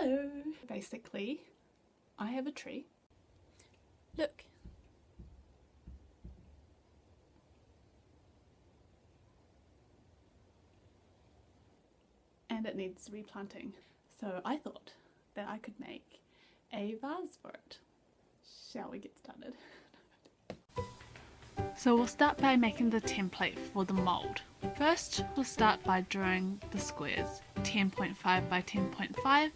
Hello! Basically, I have a tree. Look. And it needs replanting. So I thought that I could make a vase for it. Shall we get started? So we'll start by making the template for the mould. First, we'll start by drawing the squares, 10.5 by 10.5,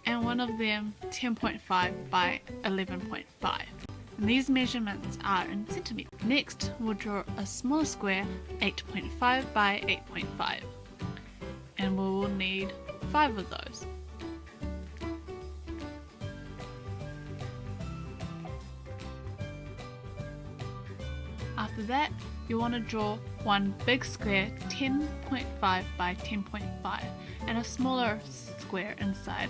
and one of them 10.5 by 11.5. And these measurements are in centimeters. Next, we'll draw a smaller square, 8.5 by 8.5, and we will need 5 of those. After that, you want to draw one big square 10.5 by 10.5 and a smaller square inside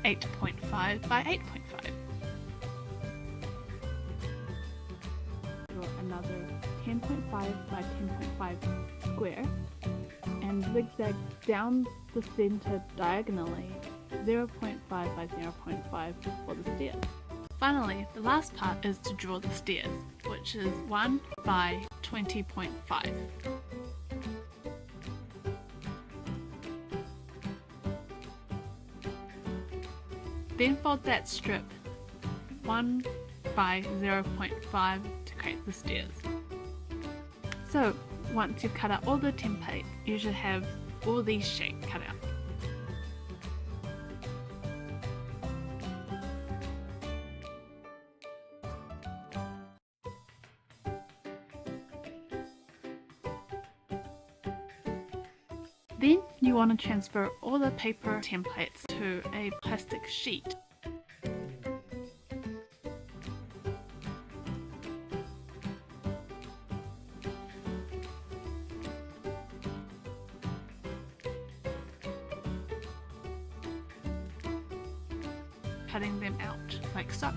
8.5 by 8.5. Draw another 10.5 by 10.5 square and zigzag down the center diagonally 0.5 by 0.5 for the stairs. Finally, the last part is to draw the stairs, which is 1 by 20.5. Then fold that strip 1 by 0.5 to create the stairs. So, once you've cut out all the templates, you should have all these shapes cut out. Then you want to transfer all the paper templates to a plastic sheet. Cutting them out like so.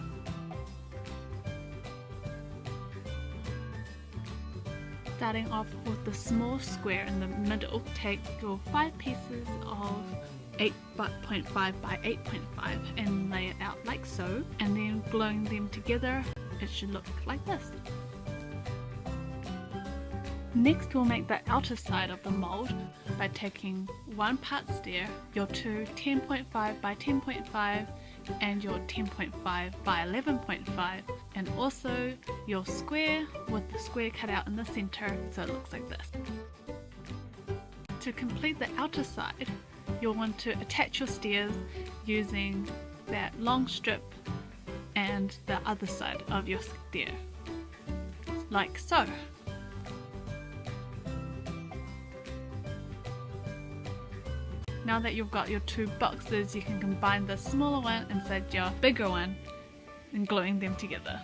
Starting off with the small square in the middle, take your 5 pieces of 8.5 by 8.5 and lay it out like so, and then gluing them together, it should look like this. Next, we'll make the outer side of the mould by taking 1 part stair, your two 10.5 by 10.5 and your 10.5 by 11.5, and also your square with the square cut out in the center so it looks like this. To complete the outer side, you'll want to attach your stairs using that long strip and the other side of your stair, like so. Now that you've got your 2 boxes, you can combine the smaller one inside your bigger one and gluing them together.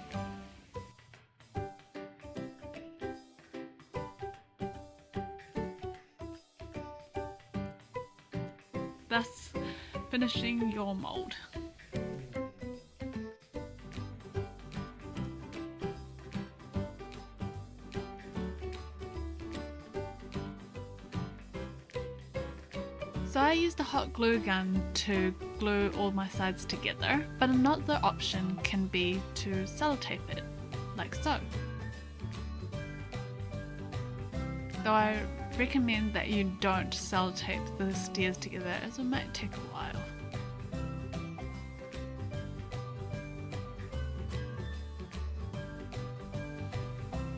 Thus finishing your mould. So I used a hot glue gun to glue all my sides together, but another option can be to sellotape it, like so. Though I recommend that you don't sellotape the stairs together as it might take a while.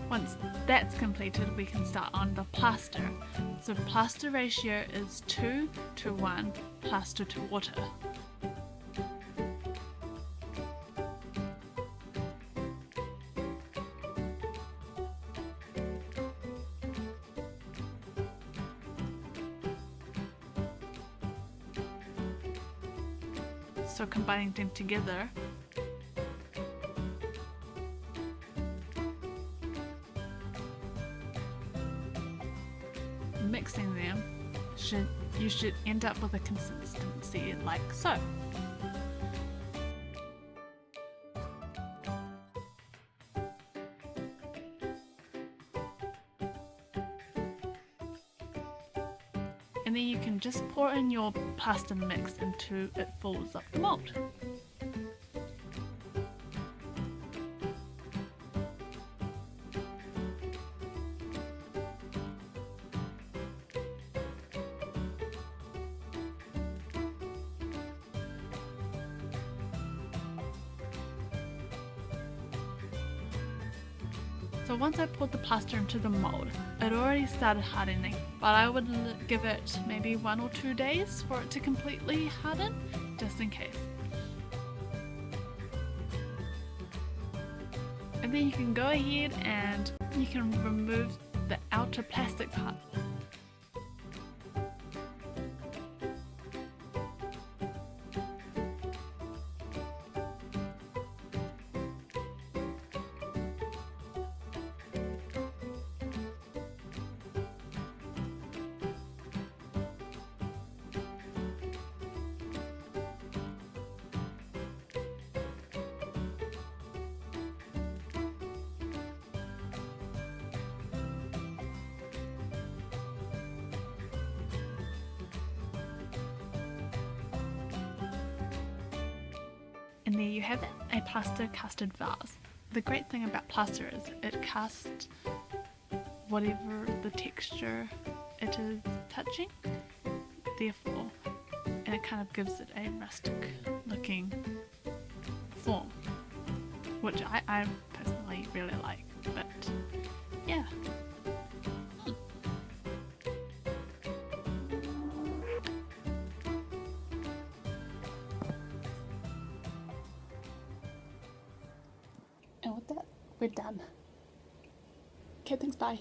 Once that's completed, we can start on the plaster. So plaster ratio is 2 to 1 plaster to water. So combining them together, mixing them, you should end up with a consistency like so. and then you can just pour in your plaster mix until it fills up the mold. So once I poured the plaster into the mold, it already started hardening, but I would give it maybe 1 or 2 days for it to completely harden, just in case. And then you can go ahead and you can remove the outer plastic part. And there you have it, a plaster custard vase. The great thing about plaster is it casts whatever the texture it is touching, therefore, and it kind of gives it a rustic looking form, which I personally really like, but yeah. And with that, we're done. Okay, thanks, bye.